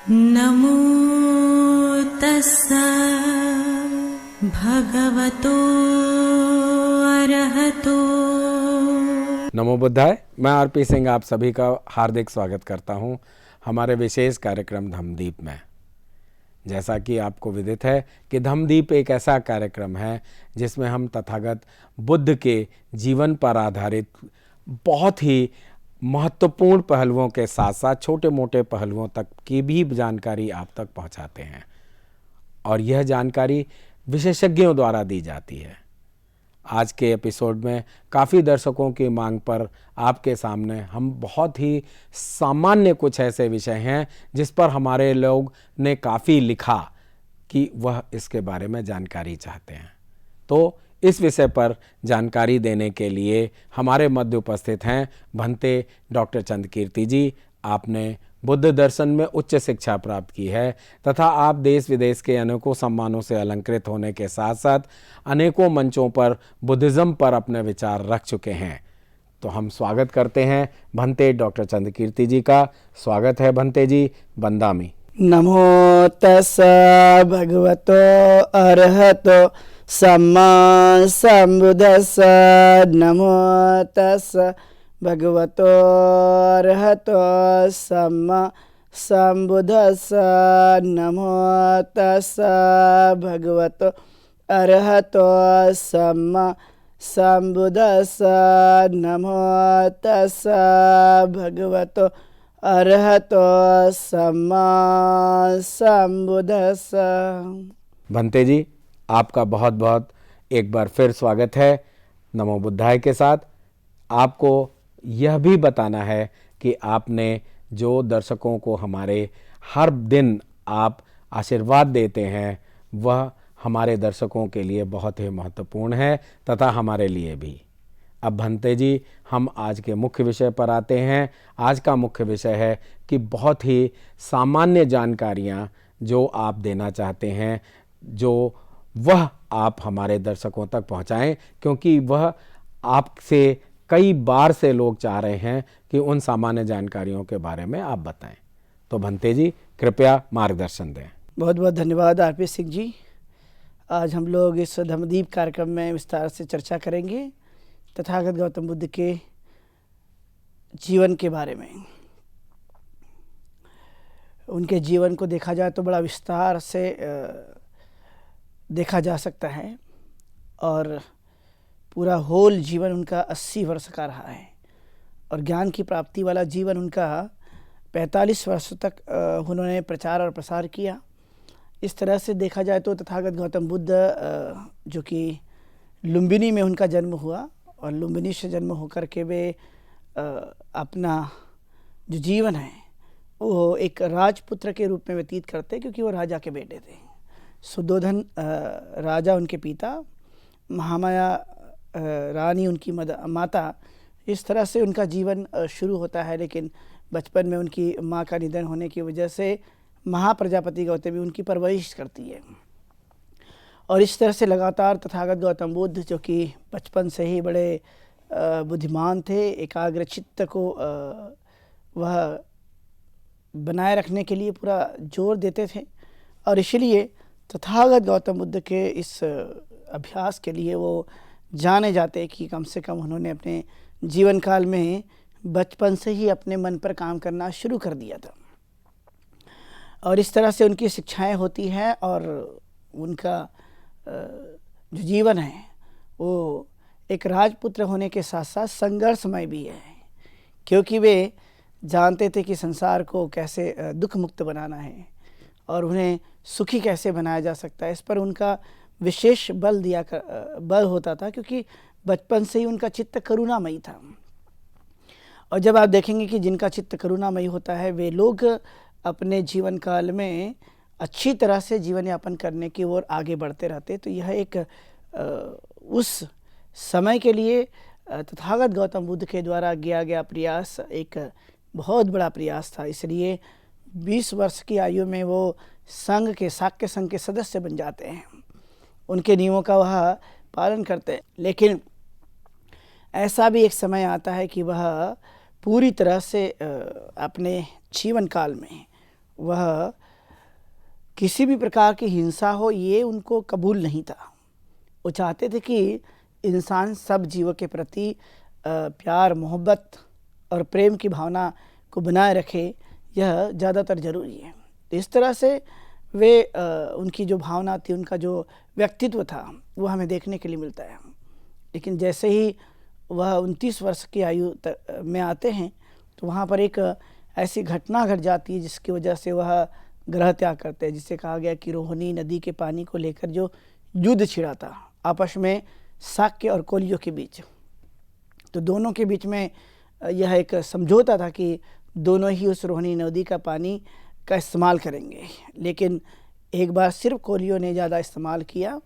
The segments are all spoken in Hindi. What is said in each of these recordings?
नमो तस्सा भगवतो अरहतो। नमो बुद्धाय। मैं आरपी सिंह आप सभी का हार्दिक स्वागत करता हूं हमारे विशेष कार्यक्रम धम्मदीप में। जैसा कि आपको विदित है कि धम्मदीप एक ऐसा कार्यक्रम है जिसमें हम तथागत बुद्ध के जीवन पर आधारित बहुत ही महत्वपूर्ण पहलुओं के साथ साथ छोटे मोटे पहलुओं तक की भी जानकारी आप तक पहुंचाते हैं और यह जानकारी विशेषज्ञों द्वारा दी जाती है। आज के एपिसोड में काफ़ी दर्शकों की मांग पर आपके सामने हम बहुत ही सामान्य कुछ ऐसे विषय हैं जिस पर हमारे लोग ने काफ़ी लिखा कि वह इसके बारे में जानकारी चाहते हैं। तो इस विषय पर जानकारी देने के लिए हमारे मध्य उपस्थित हैं भंते डॉक्टर चंद्रकीर्ति जी। आपने बुद्ध दर्शन में उच्च शिक्षा प्राप्त की है तथा आप देश विदेश के अनेकों सम्मानों से अलंकृत होने के साथ साथ अनेकों मंचों पर बुद्धिज़्म पर अपने विचार रख चुके हैं। तो हम स्वागत करते हैं भंते डॉक्टर चंद्रकीर्ति जी का। स्वागत है भंते जी। बंदामी। नमो तस्सा भगवतो अरहतो सम्मा संबुद्दस्सा। नमो तस्सा भगवतो अरहतो सम्मा संबुद्दस्सा। नमो तस्सा भगवतो अरहतो सम्मा संबुद्दस्सा। नमो तस्सा भगवतो अरहतो सम्मा संबुद्दस्सा। भंते जी, आपका बहुत बहुत एक बार फिर स्वागत है नमो बुद्धाय के साथ। आपको यह भी बताना है कि आपने जो दर्शकों को हमारे हर दिन आप आशीर्वाद देते हैं वह हमारे दर्शकों के लिए बहुत ही महत्वपूर्ण है तथा हमारे लिए भी। अब भंते जी, हम आज के मुख्य विषय पर आते हैं। आज का मुख्य विषय है कि बहुत ही सामान्य जानकारियां जो आप देना चाहते हैं, जो वह आप हमारे दर्शकों तक पहुंचाएं, क्योंकि वह आपसे कई बार से लोग चाह रहे हैं कि उन सामान्य जानकारियों के बारे में आप बताएं। तो भंते जी, कृपया मार्गदर्शन दें। बहुत बहुत धन्यवाद आरपी सिंह जी। आज हम लोग इस धम्मदीप कार्यक्रम में विस्तार से चर्चा करेंगे तथागत गौतम बुद्ध के जीवन के बारे में। उनके जीवन को देखा जाए तो बड़ा विस्तार से देखा जा सकता है और पूरा होल जीवन उनका 80 वर्ष का रहा है और ज्ञान की प्राप्ति वाला जीवन उनका 45 वर्ष तक उन्होंने प्रचार और प्रसार किया। इस तरह से देखा जाए तो तथागत गौतम बुद्ध जो कि लुम्बिनी में उनका जन्म हुआ और लुम्बिनी से जन्म होकर के वे अपना जो जीवन है वो एक राजपुत्र के रूप में व्यतीत करते, क्योंकि वो राजा के बेटे थे। सुद्धोधन राजा उनके पिता, महामाया रानी उनकी माता। इस तरह से उनका जीवन शुरू होता है, लेकिन बचपन में उनकी माँ का निधन होने की वजह से महाप्रजापति गौतमी उनकी परवरिश करती है। और इस तरह से लगातार तथागत गौतम बुद्ध, जो कि बचपन से ही बड़े बुद्धिमान थे, एकाग्र चित्त को वह बनाए रखने के लिए पूरा जोर देते थे और इसलिए तथागत गौतम बुद्ध के इस अभ्यास के लिए वो जाने जाते कि कम से कम उन्होंने अपने जीवन काल में बचपन से ही अपने मन पर काम करना शुरू कर दिया था। और इस तरह से उनकी शिक्षाएं होती हैं और उनका जो जीवन है वो एक राजपुत्र होने के साथ साथ संघर्षमय भी है, क्योंकि वे जानते थे कि संसार को कैसे दुख मुक्त बनाना है और उन्हें सुखी कैसे बनाया जा सकता है। इस पर उनका विशेष बल होता था, क्योंकि बचपन से ही उनका चित्त करुणामयी था। और जब आप देखेंगे कि जिनका चित्त करुणामयी होता है वे लोग अपने जीवन काल में अच्छी तरह से जीवन यापन करने की ओर आगे बढ़ते रहते। तो यह एक उस समय के लिए तथागत गौतम बुद्ध के द्वारा किया गया प्रयास एक बहुत बड़ा प्रयास था। इसलिए 20 वर्ष की आयु में वो शाक्य संघ के सदस्य बन जाते हैं, उनके नियमों का वह पालन करते हैं। लेकिन ऐसा भी एक समय आता है कि वह पूरी तरह से अपने जीवन काल में वह किसी भी प्रकार की हिंसा हो ये उनको कबूल नहीं था। वो चाहते थे कि इंसान सब जीवों के प्रति प्यार, मोहब्बत और प्रेम की भावना को बनाए रखे, यह ज़्यादातर ज़रूरी है। तो इस तरह से वे उनकी जो भावना थी, उनका जो व्यक्तित्व था, वो हमें देखने के लिए मिलता है। लेकिन जैसे ही वह 29 वर्ष की आयु में आते हैं तो वहाँ पर एक ऐसी घटना घट जाती है जिसकी वजह से वह ग्रह त्याग करते हैं, जिसे कहा गया कि रोहिणी नदी के पानी को लेकर जो युद्ध छिड़ा था आपस में शाक्य और कोलियों के बीच, तो दोनों के बीच में यह एक समझौता था कि दोनों ही उस रोहिणी नदी का पानी का इस्तेमाल करेंगे। लेकिन एक बार सिर्फ कोलियों ने ज़्यादा इस्तेमाल किया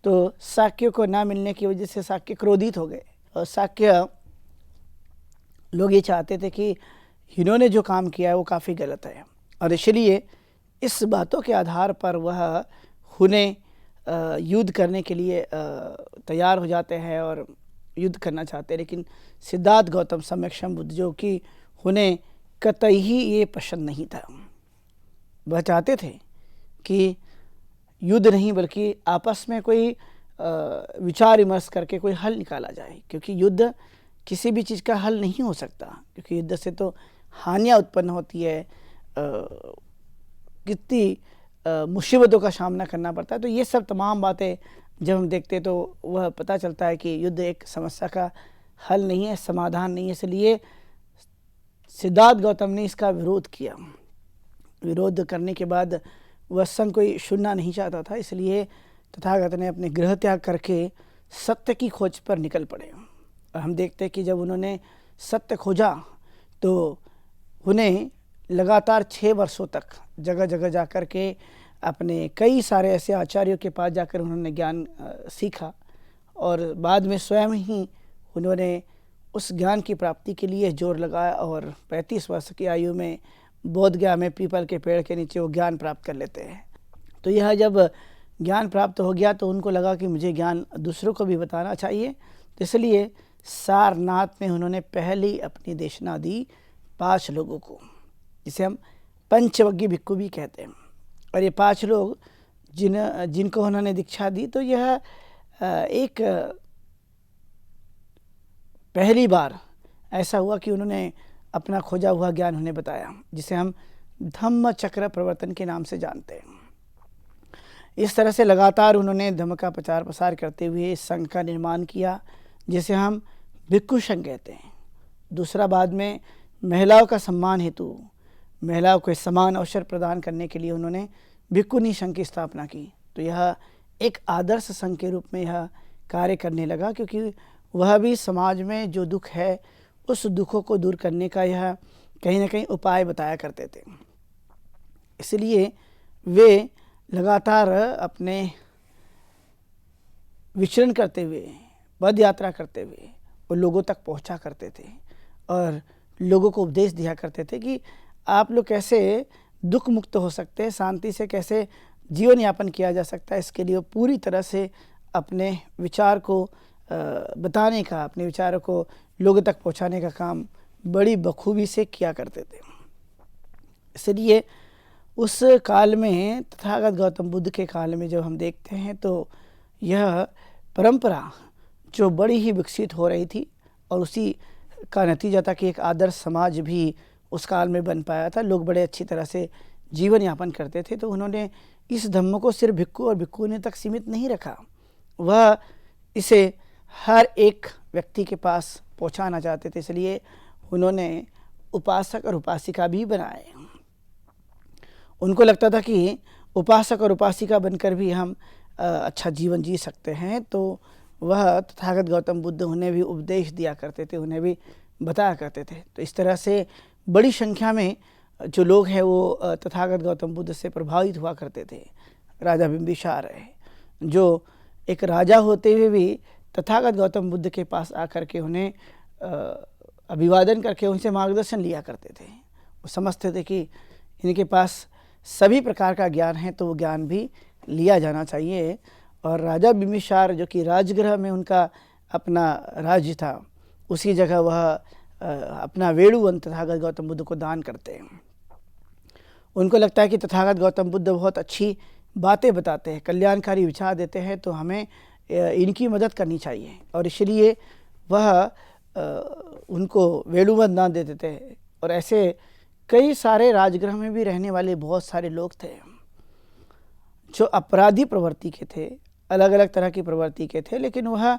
तो शाक्य को ना मिलने की वजह से शाक्य क्रोधित हो गए, और शाक्य लोग ये चाहते थे कि इन्होंने जो काम किया है वो काफ़ी गलत है, और इसलिए इस बातों के आधार पर वह उन्हें युद्ध करने के लिए तैयार हो जाते हैं और युद्ध करना चाहते हैं। लेकिन सिद्धार्थ गौतम सम्यक्षम बुद्ध, जो कि उन्हें कतई ही ये पसंद नहीं था, वह चाहते थे कि युद्ध नहीं बल्कि आपस में कोई विचार विमर्श करके कोई हल निकाला जाए, क्योंकि युद्ध किसी भी चीज़ का हल नहीं हो सकता, क्योंकि युद्ध से तो हानियाँ उत्पन्न होती है, कितनी मुसीबतों का सामना करना पड़ता है। तो ये सब तमाम बातें जब हम देखते हैं तो वह पता चलता है कि युद्ध एक समस्या का हल नहीं है, समाधान नहीं है। इसलिए सिद्धार्थ गौतम ने इसका विरोध किया। विरोध करने के बाद वह संग कोई सुनना नहीं चाहता था, इसलिए तथागत ने अपने गृह त्याग करके सत्य की खोज पर निकल पड़े। और हम देखते हैं कि जब उन्होंने सत्य खोजा तो उन्हें लगातार 6 वर्षों तक जगह जगह जा कर के अपने कई सारे ऐसे आचार्यों के पास जाकर उन्होंने ज्ञान सीखा, और बाद में स्वयं ही उन्होंने उस ज्ञान की प्राप्ति के लिए जोर लगाया, और 35 वर्ष की आयु में बोध गया में पीपल के पेड़ के नीचे वो ज्ञान प्राप्त कर लेते हैं। तो यह जब ज्ञान प्राप्त हो गया तो उनको लगा कि मुझे ज्ञान दूसरों को भी बताना चाहिए, तो इसलिए सारनाथ में उन्होंने पहली अपनी देशना दी 5 लोगों को, जिसे हम पंचवग्गी भिक्खु भी कहते हैं। और ये 5 लोग जिनको उन्होंने दीक्षा दी, तो यह एक पहली बार ऐसा हुआ कि उन्होंने अपना खोजा हुआ ज्ञान उन्हें बताया, जिसे हम धम्म चक्र प्रवर्तन के नाम से जानते हैं। इस तरह से लगातार उन्होंने धम्म का प्रचार प्रसार करते हुए संघ का निर्माण किया, जिसे हम भिक्खु संघ कहते हैं। दूसरा, बाद में महिलाओं का सम्मान हेतु, महिलाओं को समान अवसर प्रदान करने के लिए उन्होंने भिक्खुनी संघ की स्थापना की। तो यह एक आदर्श संघ के रूप में यह कार्य करने लगा, क्योंकि वह भी समाज में जो दुख है उस दुखों को दूर करने का यह कहीं ना कहीं उपाय बताया करते थे। इसलिए वे लगातार अपने विचरण करते हुए, पद यात्रा करते हुए वो लोगों तक पहुंचा करते थे, और लोगों को उपदेश दिया करते थे कि आप लोग कैसे दुख मुक्त हो सकते हैं, शांति से कैसे जीवन यापन किया जा सकता है। इसके लिए वो पूरी तरह से अपने विचार को बताने का, अपने विचारों को लोगों तक पहुंचाने का काम बड़ी बखूबी से किया करते थे। इसलिए उस काल में, तथागत गौतम बुद्ध के काल में जब हम देखते हैं तो यह परंपरा जो बड़ी ही विकसित हो रही थी, और उसी का नतीजा था कि एक आदर्श समाज भी उस काल में बन पाया था। लोग बड़े अच्छी तरह से जीवन यापन करते थे। तो उन्होंने इस धम्म को सिर्फ भिक्खु और भिक्खुनी तक सीमित नहीं रखा, वह इसे हर एक व्यक्ति के पास पहुंचाना चाहते थे। इसलिए उन्होंने उपासक और उपासिका भी बनाए। उनको लगता था कि उपासक और उपासिका बनकर भी हम अच्छा जीवन जी सकते हैं। तो वह तथागत गौतम बुद्ध उन्हें भी उपदेश दिया करते थे, उन्हें भी बताया करते थे। तो इस तरह से बड़ी संख्या में जो लोग हैं वो तथागत गौतम बुद्ध से प्रभावित हुआ करते थे। राजा बिंबिसार है, जो एक राजा होते हुए भी तथागत गौतम बुद्ध के पास आकर के उन्हें अभिवादन करके उनसे मार्गदर्शन लिया करते थे। वो समझते थे कि इनके पास सभी प्रकार का ज्ञान है, तो वो ज्ञान भी लिया जाना चाहिए। और राजा बिंबिसार, जो कि राजगृह में उनका अपना राज्य था, उसी जगह वह अपना वेणुवन तथागत गौतम बुद्ध को दान करते हैं। उनको लगता है कि तथागत गौतम बुद्ध बहुत अच्छी बातें बताते हैं, कल्याणकारी विचार देते हैं, तो हमें इनकी मदद करनी चाहिए, और इसलिए वह उनको वेलुमत ना दे देते हैं। और ऐसे कई सारे राजगृह में भी रहने वाले बहुत सारे लोग थे जो अपराधी प्रवृत्ति के थे, अलग अलग तरह की प्रवृत्ति के थे, लेकिन वह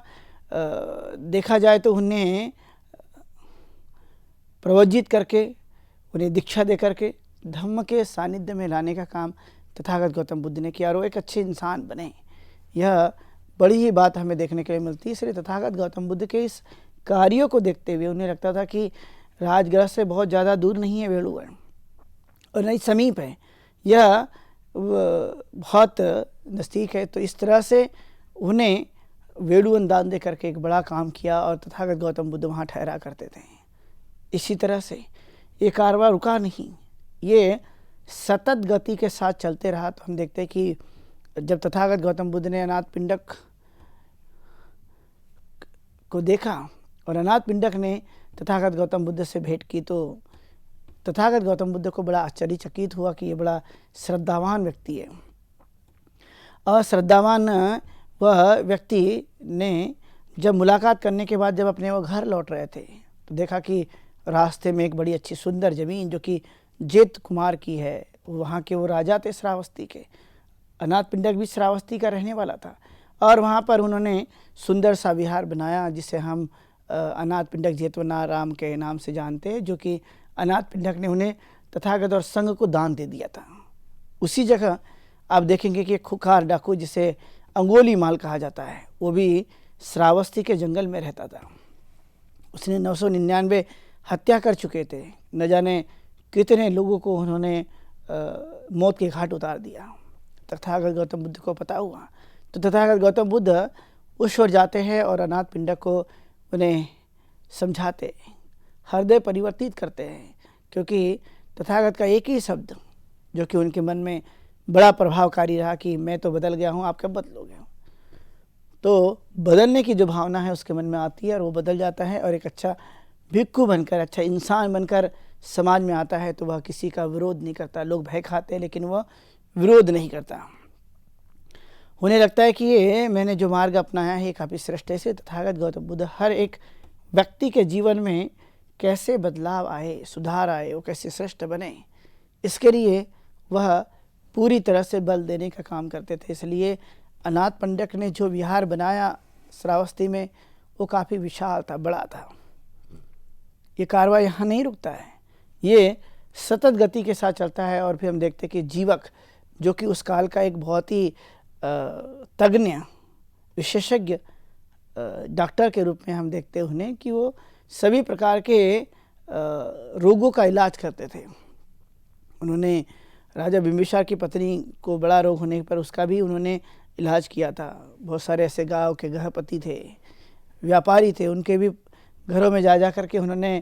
देखा जाए तो उन्हें प्रवज्जित करके, उन्हें दीक्षा दे करके धम्म के सानिध्य में लाने का काम तथागत गौतम बुद्ध ने किया, और वो एक अच्छे इंसान बने। यह बड़ी ही बात हमें देखने के लिए मिलती है। इसलिए तथागत गौतम बुद्ध के इस कार्यों को देखते हुए उन्हें लगता था कि राजगृह से बहुत ज़्यादा दूर नहीं है वेलुवन, और नहीं समीप है, यह बहुत नज़दीक है। तो इस तरह से उन्हें वेलुवन दान दे करके एक बड़ा काम किया, और तथागत गौतम बुद्ध वहाँ ठहरा करते थे। इसी तरह से ये कारवां रुका नहीं, ये सतत गति के साथ चलते रहा। तो हम देखते हैं कि जब तथागत गौतम बुद्ध ने अनाथ पिंडक को देखा और अनाथ पिंडक ने तथागत गौतम बुद्ध से भेंट की, तो तथागत गौतम बुद्ध को बड़ा आश्चर्यचकित हुआ कि ये बड़ा श्रद्धावान व्यक्ति है। अश्रद्धावान वह व्यक्ति ने जब मुलाकात करने के बाद जब अपने वो घर लौट रहे थे, तो देखा कि रास्ते में एक बड़ी अच्छी सुंदर ज़मीन जो कि जेत कुमार की है, वहाँ के वो राजा थे श्रावस्ती के, अनाथ पिंडक भी श्रावस्ती का रहने वाला था, और वहाँ पर उन्होंने सुंदर सा विहार बनाया जिसे हम अनाथ पिंडक जेतवनाराम के नाम से जानते हैं, जो कि अनाथ पिंडक ने उन्हें तथागत और संघ को दान दे दिया था। उसी जगह आप देखेंगे कि एक खुखार डाकू जिसे अंगोली माल कहा जाता है, वो भी श्रावस्ती के जंगल में रहता था। उसने 999 हत्या कर चुके थे, न जाने कितने लोगों को उन्होंने मौत के घाट उतार दिया। तथागत गौतम बुद्ध को पता हुआ, तो तथागत गौतम बुद्ध उस ओर जाते हैं और अनाथ पिंडक को उन्हें समझाते, हृदय परिवर्तित करते हैं, क्योंकि तथागत का एक ही शब्द जो कि उनके मन में बड़ा प्रभावकारी रहा कि मैं तो बदल गया हूँ, आप कब बदलोगे। तो बदलने की जो भावना है उसके मन में आती है और वो बदल जाता है, और एक अच्छा भिक्खु बनकर, अच्छा इंसान बनकर समाज में आता है। तो वह किसी का विरोध नहीं करता। लोग भय खाते हैं लेकिन वह विरोध नहीं करता। उन्हें लगता है कि ये मैंने जो मार्ग अपनाया है ये काफ़ी श्रेष्ठ है। इसलिए तथागत गौतम बुद्ध हर एक व्यक्ति के जीवन में कैसे बदलाव आए, सुधार आए, वो कैसे श्रेष्ठ बने, इसके लिए वह पूरी तरह से बल देने का काम करते थे। इसलिए अनाथ पिंडक ने जो विहार बनाया श्रावस्ती में, वो काफ़ी विशाल था, बड़ा था। ये कारवां यहाँ नहीं रुकता है, ये सतत गति के साथ चलता है। और फिर हम देखते हैं कि जीवक, जो कि उस काल का एक बहुत ही तज्ञ विशेषज्ञ डॉक्टर के रूप में हम देखते हैं उन्हें, कि वो सभी प्रकार के रोगों का इलाज करते थे। उन्होंने राजा बिंबिसार की पत्नी को बड़ा रोग होने पर उसका भी उन्होंने इलाज किया था। बहुत सारे ऐसे गांव के गृहपति थे, व्यापारी थे, उनके भी घरों में जा कर के उन्होंने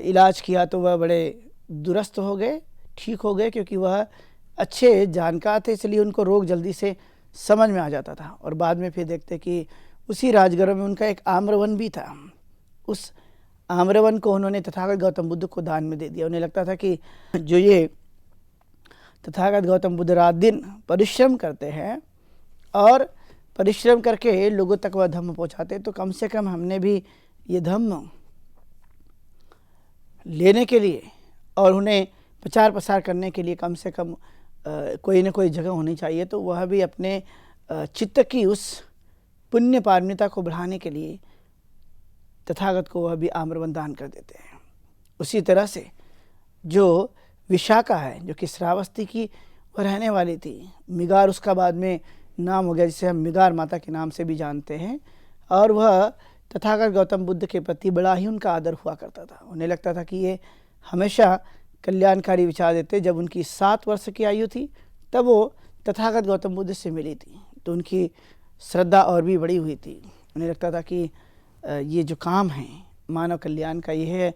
इलाज किया, तो वह बड़े दुरुस्त हो गए, ठीक हो गए, क्योंकि वह अच्छे जानकार थे, इसलिए उनको रोग जल्दी से समझ में आ जाता था। और बाद में फिर देखते कि उसी राजगृह में उनका एक आम्रवन भी था। उस आम्रवन को उन्होंने तथागत गौतम बुद्ध को दान में दे दिया। उन्हें लगता था कि जो ये तथागत गौतम बुद्ध रात दिन परिश्रम करते हैं और परिश्रम करके लोगों तक वह धम्म पहुँचाते, तो कम से कम हमने भी ये धम्म लेने के लिए और उन्हें प्रचार प्रसार करने के लिए कम से कम कोई न कोई जगह होनी चाहिए। तो वह भी अपने चित्त की उस पुण्य पारमिता को बढ़ाने के लिए तथागत को वह भी आम्रवन दान कर देते हैं। उसी तरह से जो विशाखा है, जो कि श्रावस्ती की वह रहने वाली थी, मिगार उसका बाद में नाम हो गया, जिसे हम मिगार माता के नाम से भी जानते हैं, और वह तथागत गौतम बुद्ध के प्रति बड़ा ही उनका आदर हुआ करता था। उन्हें लगता था कि ये हमेशा कल्याणकारी विचार देते। जब उनकी 7 वर्ष की आयु थी तब वो तथागत गौतम बुद्ध से मिली थी, तो उनकी श्रद्धा और भी बड़ी हुई थी। उन्हें लगता था कि ये जो काम है मानव कल्याण का, यह है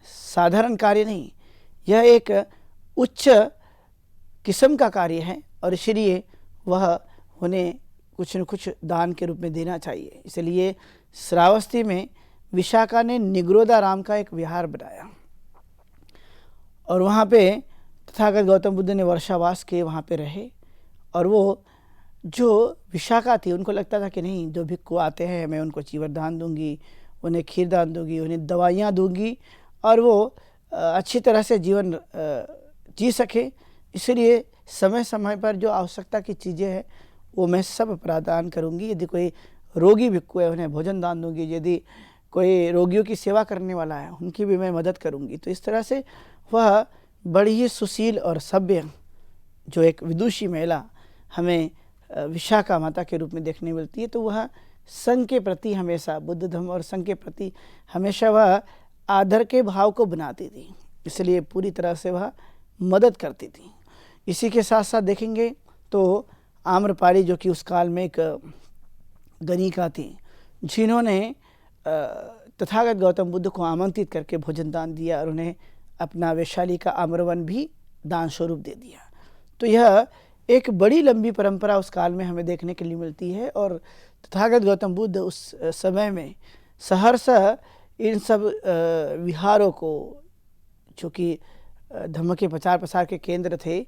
साधारण कार्य नहीं, यह एक उच्च किस्म का कार्य है, और इसलिए वह उन्हें कुछ न कुछ दान के रूप में देना चाहिए। इसलिए श्रावस्ती में विशाखा ने निग्रोधाराम का एक विहार बनाया, और वहाँ पे तथागत गौतम बुद्ध ने वर्षावास के वहाँ पे रहे, और वो जो विशाखा थी उनको लगता था कि नहीं, जो भिक्खु आते हैं मैं उनको चीवर दान दूंगी, उन्हें खीर दान दूंगी, उन्हें दवाइयाँ दूंगी, और वो अच्छी तरह से जीवन जी सके। इसलिए समय समय पर जो आवश्यकता की चीज़ें हैं वो मैं सब प्रदान करूंगी। यदि कोई रोगी भिक्खु है उन्हें भोजन दान दूंगी, यदि कोई रोगियों की सेवा करने वाला है उनकी भी मैं मदद करूंगी। तो इस तरह से वह बड़ी ही सुशील और सभ्य जो एक विदुषी महिला हमें विशाखा माता के रूप में देखने मिलती है। तो वह संघ के प्रति हमेशा, बुद्ध धर्म और संघ के प्रति हमेशा वह आदर के भाव को बनाती थी, इसलिए पूरी तरह से वह मदद करती थी। इसी के साथ साथ देखेंगे तो आम्रपाली, जो कि उस काल में एक गणिका थी, जिन्होंने तथागत गौतम बुद्ध को आमंत्रित करके भोजन दान दिया और उन्हें अपना वैशाली का आम्रवन भी दान स्वरूप दे दिया। तो यह एक बड़ी लंबी परंपरा उस काल में हमें देखने के लिए मिलती है। और तथागत गौतम बुद्ध उस समय में सहरसा इन सब विहारों को, जो कि धम्म के प्रचार प्रसार के केंद्र थे,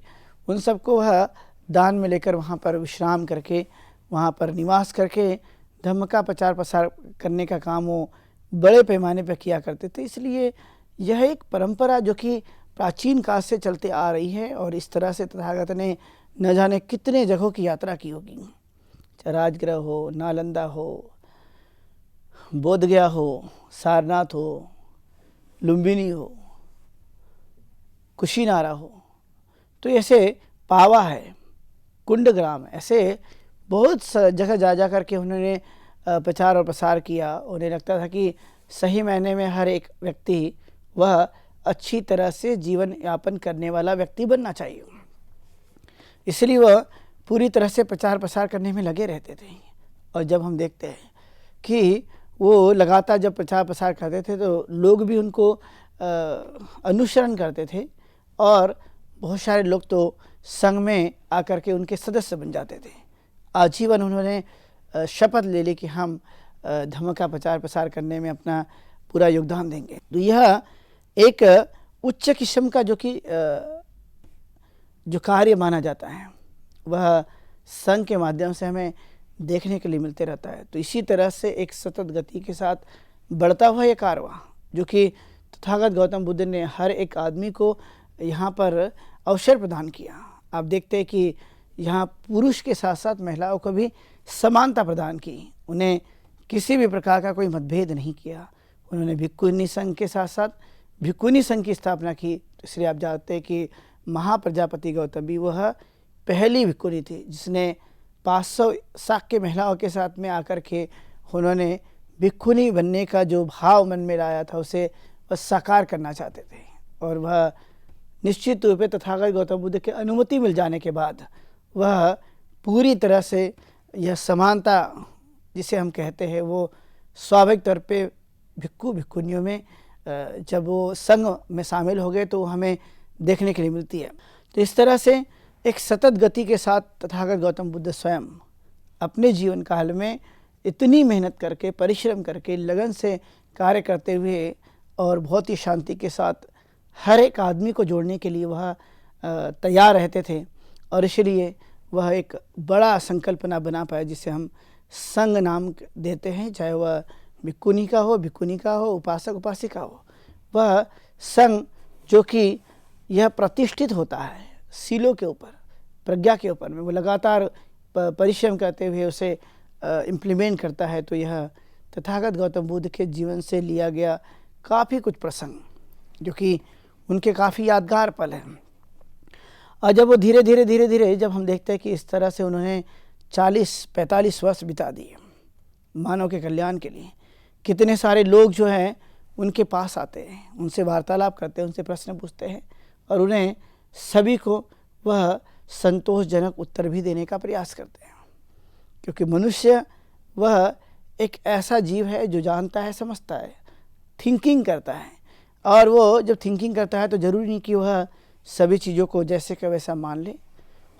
उन सबको वह दान में लेकर वहाँ पर विश्राम करके, वहाँ पर निवास करके धम्म का प्रचार प्रसार करने का काम वो बड़े पैमाने पर किया करते थे। इसलिए यह एक परंपरा जो कि प्राचीन काल से चलते आ रही है, और इस तरह से तथागत ने न जाने कितने जगहों की यात्रा की होगी, चाहे राजगृह हो, नालंदा हो, बोधगया हो, सारनाथ हो, लुम्बिनी हो, कुशीनारा हो, तो ऐसे पावा है, कुंडग्राम, ऐसे बहुत जगह जा जा कर के उन्होंने प्रचार और प्रसार किया। उन्हें लगता था कि सही मायने में हर एक व्यक्ति वह अच्छी तरह से जीवन यापन करने वाला व्यक्ति बनना चाहिए, इसलिए वह पूरी तरह से प्रचार प्रसार करने में लगे रहते थे। और जब हम देखते हैं कि वो लगातार जब प्रचार प्रसार करते थे तो लोग भी उनको अनुसरण करते थे, और बहुत सारे लोग तो संघ में आकर के उनके सदस्य बन जाते थे। आजीवन उन्होंने शपथ ले ली कि हम धम्म का प्रचार प्रसार करने में अपना पूरा योगदान देंगे। तो यह एक उच्च किस्म का जो कार्य माना जाता है वह संघ के माध्यम से हमें देखने के लिए मिलते रहता है। तो इसी तरह से एक सतत गति के साथ बढ़ता हुआ ये कारवां, जो कि तथागत गौतम बुद्ध ने हर एक आदमी को यहाँ पर अवसर प्रदान किया। आप देखते हैं कि यहाँ पुरुष के साथ साथ महिलाओं को भी समानता प्रदान की, उन्हें किसी भी प्रकार का कोई मतभेद नहीं किया। उन्होंने भिक्खुनी संघ के साथ साथ भिक्खुनी संघ की स्थापना की। इसलिए आप जानते हैं कि महाप्रजापति गौतमी वह पहली भिक्खुनी थी जिसने 500 शाक्य महिलाओं के साथ में आकर के उन्होंने भिक्खुनी बनने का जो भाव मन में लाया था उसे वह साकार करना चाहते थे। और वह निश्चित रूप से तथागत गौतम बुद्ध की अनुमति मिल जाने के बाद वह पूरी तरह से यह समानता जिसे हम कहते हैं वो स्वाभाविक तौर पे भिक्खु भिक्खुनियों में जब वो संघ में शामिल हो गए तो हमें देखने के लिए मिलती है। तो इस तरह से एक सतत गति के साथ तथागत गौतम बुद्ध स्वयं अपने जीवन काल में इतनी मेहनत करके, परिश्रम करके, लगन से कार्य करते हुए और बहुत ही शांति के साथ हर एक आदमी को जोड़ने के लिए वह तैयार रहते थे। और इसलिए वह एक बड़ा संकल्पना बना पाए जिसे हम संघ नाम देते हैं, चाहे वह भिक्खुनी का हो, उपासक उपासिका हो। वह संघ जो कि यह प्रतिष्ठित होता है सीलों के ऊपर, प्रज्ञा के ऊपर में, वो लगातार परिश्रम करते हुए उसे इम्प्लीमेंट करता है। तो यह तथागत गौतम बुद्ध के जीवन से लिया गया काफ़ी कुछ प्रसंग जो कि उनके काफ़ी यादगार पल हैं। और जब वो धीरे धीरे जब हम देखते हैं कि इस तरह से उन्होंने 40-45 वर्ष बिता दिए मानव के कल्याण के लिए, कितने सारे लोग जो हैं उनके पास आते हैं, उनसे वार्तालाप करते हैं, उनसे प्रश्न पूछते हैं और उन्हें सभी को वह संतोषजनक उत्तर भी देने का प्रयास करते हैं। क्योंकि मनुष्य वह एक ऐसा जीव है जो जानता है, समझता है, थिंकिंग करता है। और वो जब थिंकिंग करता है तो ज़रूरी नहीं कि वह सभी चीज़ों को जैसे का वैसा मान ले।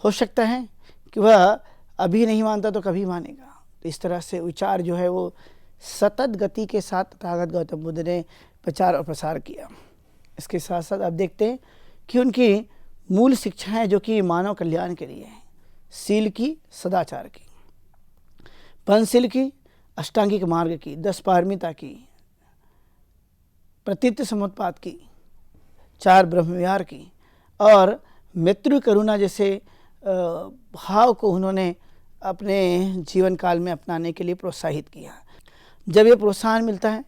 हो सकता है कि वह अभी नहीं मानता तो कभी मानेगा। तो इस तरह से विचार जो है वो सतत गति के साथ तथागत गौतम बुद्ध ने प्रचार और प्रसार किया। इसके साथ साथ आप देखते हैं कि उनकी मूल शिक्षाएं जो कि मानव कल्याण के लिए हैं। शील की, सदाचार की, पंचशील की, अष्टांगिक मार्ग की, 10 पारमिता की, प्रतीत समुत्पाद की, 4 ब्रह्मविहार की और मृत्यु करुणा जैसे भाव को उन्होंने अपने जीवन काल में अपनाने के लिए प्रोत्साहित किया। जब ये प्रोत्साहन मिलता है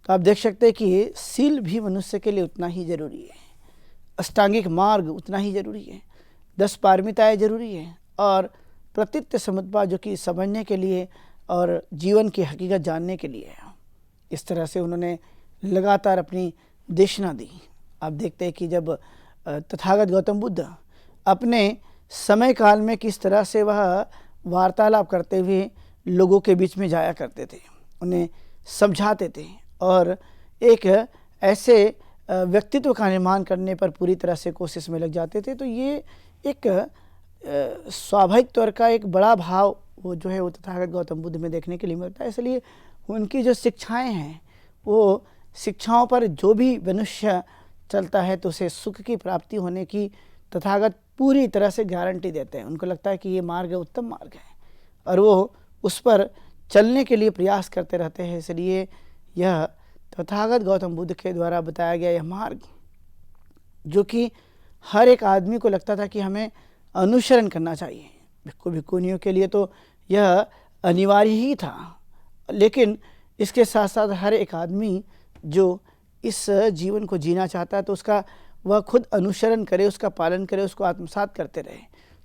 तो आप देख सकते हैं कि शील भी मनुष्य के लिए उतना ही जरूरी है, अष्टांगिक मार्ग उतना ही जरूरी है, 10 पारमिताएँ जरूरी है और प्रतीत समुत्पाद जो कि समझने के लिए और जीवन की हकीकत जानने के लिए है। इस तरह से उन्होंने लगातार अपनी देशना दी। आप देखते हैं कि जब तथागत गौतम बुद्ध अपने समय काल में किस तरह से वह वार्तालाप करते हुए लोगों के बीच में जाया करते थे, उन्हें समझाते थे और एक ऐसे व्यक्तित्व का निर्माण करने पर पूरी तरह से कोशिश में लग जाते थे। तो ये एक स्वाभाविक तौर का एक बड़ा भाव वो जो है वो तथागत गौतम बुद्ध में देखने के लिए मिलता है। इसलिए उनकी जो शिक्षाएं हैं वो शिक्षाओं पर जो भी मनुष्य चलता है तो उसे सुख की प्राप्ति होने की तथागत पूरी तरह से गारंटी देते हैं। उनको लगता है कि ये मार्ग उत्तम मार्ग है और वो उस पर चलने के लिए प्रयास करते रहते हैं। इसलिए यह तथागत गौतम बुद्ध के द्वारा बताया गया यह मार्ग जो कि हर एक आदमी को लगता था कि हमें अनुसरण करना चाहिए। भिक्खु भिक्खुनियों के लिए तो यह अनिवार्य ही था, लेकिन इसके साथ साथ हर एक आदमी जो इस जीवन को जीना चाहता है तो उसका वह खुद अनुसरण करे, उसका पालन करे, उसको आत्मसात करते रहे।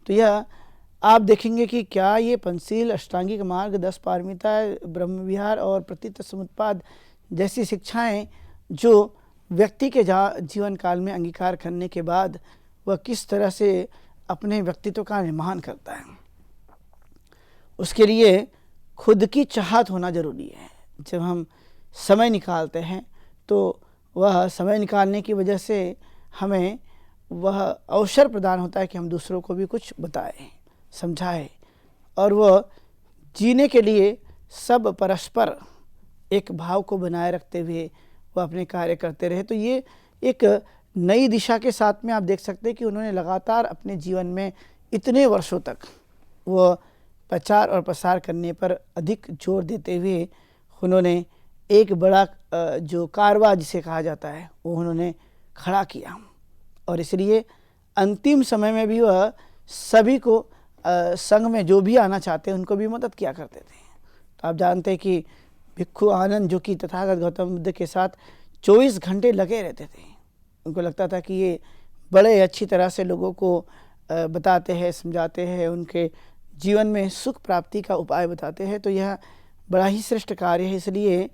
तो यह आप देखेंगे कि क्या ये पंचशील, अष्टांगिक मार्ग, 10 पारमिता, ब्रह्मविहार और प्रतीत समुत्पाद जैसी शिक्षाएं जो व्यक्ति के जीवन काल में अंगीकार करने के बाद वह किस तरह से अपने व्यक्तित्व का निर्माण करता है, उसके लिए खुद की चाहत होना जरूरी है। जब हम समय निकालते हैं तो वह समय निकालने की वजह से हमें वह अवसर प्रदान होता है कि हम दूसरों को भी कुछ बताएं, समझाएं और वह जीने के लिए सब परस्पर एक भाव को बनाए रखते हुए वह अपने कार्य करते रहे। तो ये एक नई दिशा के साथ में आप देख सकते हैं कि उन्होंने लगातार अपने जीवन में इतने वर्षों तक वह प्रचार और प्रसार करने पर अधिक जोर देते हुए उन्होंने एक बड़ा जो कारवा जिसे कहा जाता है वो उन्होंने खड़ा किया और इसलिए अंतिम समय में भी वह सभी को संघ में जो भी आना चाहते हैं उनको भी मदद किया करते थे। तो आप जानते हैं कि भिक्खु आनंद जो कि तथागत गौतम बुद्ध के साथ 24 घंटे लगे रहते थे। उनको लगता था कि ये बड़े अच्छी तरह से लोगों को बताते हैं, समझाते हैं, उनके जीवन में सुख प्राप्ति का उपाय बताते हैं। तो यह बड़ा ही श्रेष्ठ कार्य है। इसलिए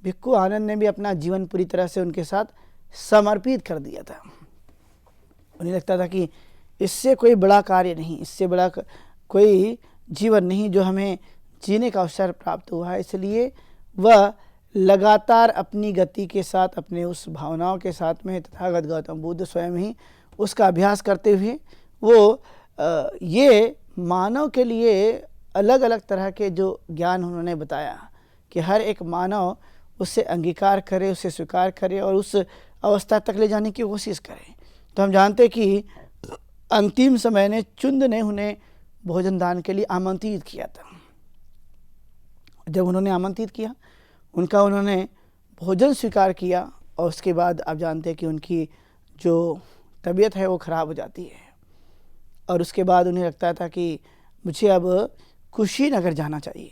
भिक्खु आनंद ने भी अपना जीवन पूरी तरह से उनके साथ समर्पित कर दिया था। उन्हें लगता था कि इससे कोई बड़ा कार्य नहीं, इससे बड़ा कोई जीवन नहीं जो हमें जीने का अवसर प्राप्त हुआ है। इसलिए वह लगातार अपनी गति के साथ, अपने उस भावनाओं के साथ में तथागत गौतम बुद्ध स्वयं ही उसका अभ्यास करते हुए वो ये मानव के लिए अलग अलग तरह के जो ज्ञान उन्होंने बताया कि हर एक मानव उससे अंगीकार करे, उसे स्वीकार करे और उस अवस्था तक ले जाने की कोशिश करे। तो हम जानते हैं कि अंतिम समय ने चुंद ने उन्हें भोजन दान के लिए आमंत्रित किया था। जब उन्होंने आमंत्रित किया, उन्होंने भोजन स्वीकार किया और उसके बाद आप जानते हैं कि उनकी जो तबीयत है वो ख़राब हो जाती है और उसके बाद उन्हें लगता था कि मुझे अब कुशीनगर जाना चाहिए,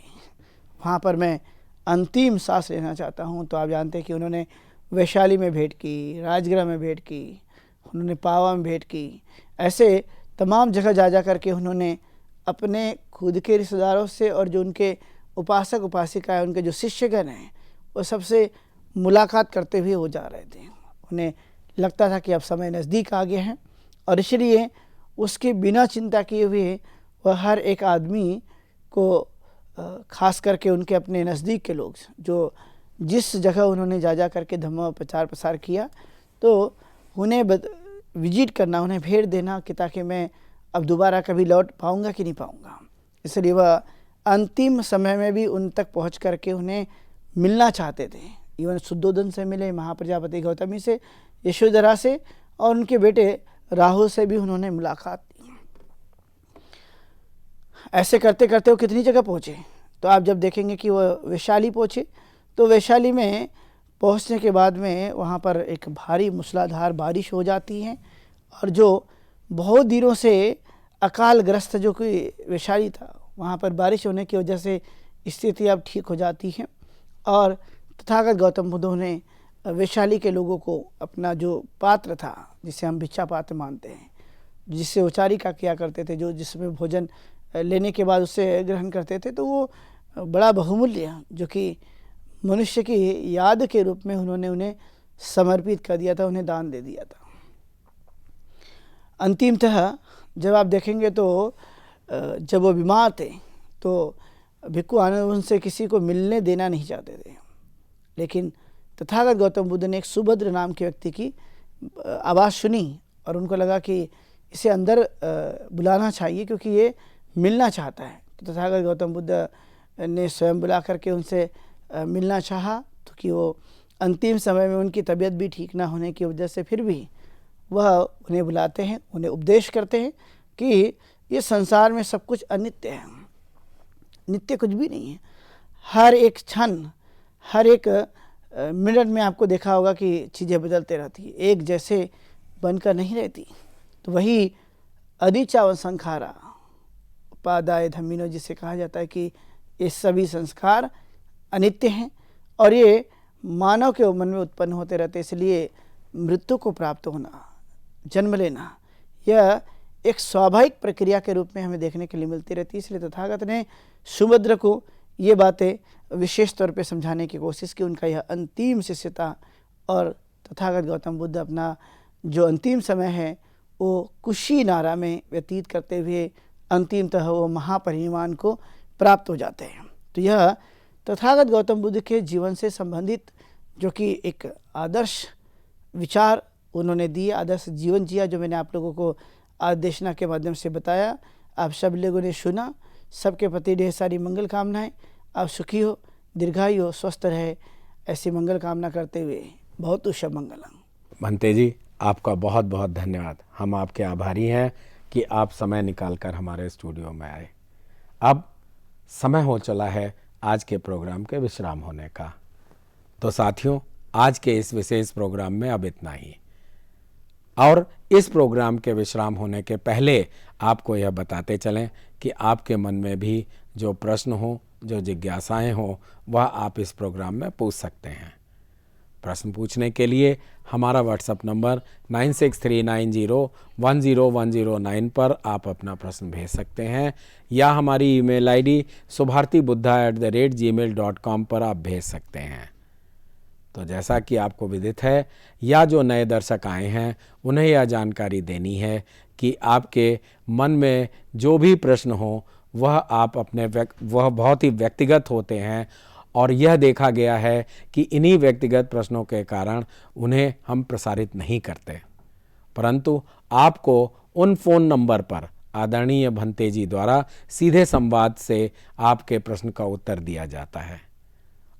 वहाँ पर मैं अंतिम सांस लेना चाहता हूँ। तो आप जानते हैं कि उन्होंने वैशाली में भेंट की, राजगृह में भेंट की, उन्होंने पावा में भेंट की, ऐसे तमाम जगह जा करके उन्होंने अपने खुद के रिश्तेदारों से और जो उनके उपासक उपासिका है, उनके जो शिष्यगण हैं, वो सबसे मुलाकात करते हुए वो जा रहे थे। उन्हें लगता था कि अब समय नज़दीक आ गए हैं और इसलिए उसके बिना चिंता किए हुए वह हर एक आदमी को, खास करके उनके अपने नज़दीक के लोग जो जिस जगह उन्होंने जा करके धम्म प्रचार प्रसार किया, तो उन्हें विजिट करना, उन्हें भेंट देना कि ताकि मैं अब दोबारा कभी लौट पाऊँगा कि नहीं पाऊँगा। इसलिए वह अंतिम समय में भी उन तक पहुँच करके उन्हें मिलना चाहते थे। इवन शुद्धोदन से मिले, महाप्रजापति गौतमी से, यशोधरा से और उनके बेटे राहु से भी उन्होंने मुलाकात की। ऐसे करते करते वो कितनी जगह पहुँचे, तो आप जब देखेंगे कि वो वैशाली पहुँचे, तो वैशाली में पहुँचने के बाद में वहाँ पर एक भारी मूसलाधार बारिश हो जाती है, और जो बहुत दिनों से अकालग्रस्त जो कोई वैशाली था, वहाँ पर बारिश होने की वजह से स्थिति अब ठीक हो जाती है। और तथागत गौतम बुद्ध ने वैशाली के लोगों को अपना जो पात्र था, जिसे हम भिक्षा पात्र मानते हैं, जिससे उचारिका किया करते थे, जो जिसमें भोजन लेने के बाद उससे ग्रहण करते थे, तो वो बड़ा बहुमूल्य जो कि मनुष्य की याद के रूप में उन्होंने उन्हें समर्पित कर दिया था, उन्हें दान दे दिया था। अंतिमतः जब आप देखेंगे तो जब वो बीमार थे तो भिक्खु आनंद उनसे किसी को मिलने देना नहीं चाहते थे, लेकिन तथागत गौतम बुद्ध ने एक सुभद्र नाम के व्यक्ति की आवाज़ सुनी और उनको लगा कि इसे अंदर बुलाना चाहिए क्योंकि ये मिलना चाहता है। तो तथागत गौतम बुद्ध ने स्वयं बुला करके उनसे मिलना चाहा, तो कि वो अंतिम समय में उनकी तबीयत भी ठीक ना होने की वजह से फिर भी वह उन्हें बुलाते हैं, उन्हें उपदेश करते हैं कि ये संसार में सब कुछ अनित्य है, नित्य कुछ भी नहीं है। हर एक क्षण, हर एक मिनट में आपको देखा होगा कि चीज़ें बदलते रहती है, एक जैसे बनकर नहीं रहती। तो वही अनिच्चा व संखारा उपादाय धम्मिनो, जिसे कहा जाता है कि ये सभी संस्कार अनित्य हैं और ये मानव के मन में उत्पन्न होते रहते, इसलिए मृत्यु को प्राप्त होना, जन्म लेना, यह एक स्वाभाविक प्रक्रिया के रूप में हमें देखने के लिए मिलती रहती है। इसलिए तथागत ने सुभद्र को ये बातें विशेष तौर पे समझाने की कोशिश की। उनका यह अंतिम शिष्य था और तथागत गौतम बुद्ध अपना जो अंतिम समय है वो कुशीनारा में व्यतीत करते हुए अंतिमतः वो महापरिनिर्वाण को प्राप्त हो जाते हैं। तो यह तथागत गौतम बुद्ध के जीवन से संबंधित जो कि एक आदर्श विचार उन्होंने दिए, आदर्श जीवन जिया, जो मैंने आप लोगों को आदेशना के माध्यम से बताया। आप सब लोगों ने सुना। सबके प्रति ढेर सारी मंगल कामनाएं। आप सुखी हो, दीर्घायु हो, स्वस्थ रहे, ऐसी मंगल कामना करते हुए बहुत शुभ मंगलम। भंते जी, आपका बहुत बहुत धन्यवाद। हम आपके आभारी हैं कि आप समय निकालकर हमारे स्टूडियो में आए। अब समय हो चला है आज के प्रोग्राम के विश्राम होने का। तो साथियों, आज के इस विशेष प्रोग्राम में अब इतना ही। और इस प्रोग्राम के विश्राम होने के पहले आपको यह बताते चलें कि आपके मन में भी जो प्रश्न हो, जो जिज्ञासाएं हो, वह आप इस प्रोग्राम में पूछ सकते हैं। प्रश्न पूछने के लिए हमारा व्हाट्सएप नंबर 9639010109 पर आप अपना प्रश्न भेज सकते हैं, या हमारी ईमेल आईडी subhartibuddha@gmail.com पर आप भेज सकते हैं। तो जैसा कि आपको विदित है, या जो नए दर्शक आए हैं उन्हें यह जानकारी देनी है कि आपके मन में जो भी प्रश्न हो वह आप वह बहुत ही व्यक्तिगत होते हैं, और यह देखा गया है कि इन्हीं व्यक्तिगत प्रश्नों के कारण उन्हें हम प्रसारित नहीं करते, परंतु आपको उन फ़ोन नंबर पर आदरणीय भंते जी द्वारा सीधे संवाद से आपके प्रश्न का उत्तर दिया जाता है,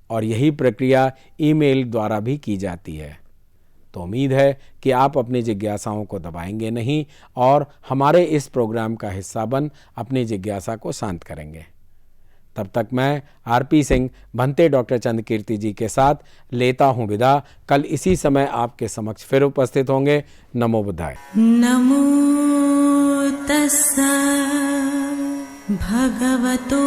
और यही प्रक्रिया ईमेल द्वारा भी की जाती है। तो उम्मीद है कि आप अपनी जिज्ञासाओं को दबाएंगे नहीं और हमारे इस प्रोग्राम का हिस्सा बन अपनी जिज्ञासा को शांत करेंगे। तब तक मैं आरपी सिंह भंते डॉक्टर चंद्रकीर्ति जी के साथ लेता हूं विदा। कल इसी समय आपके समक्ष फिर उपस्थित होंगे। नमो बुद्धाय। नमो तस्सा भगवतो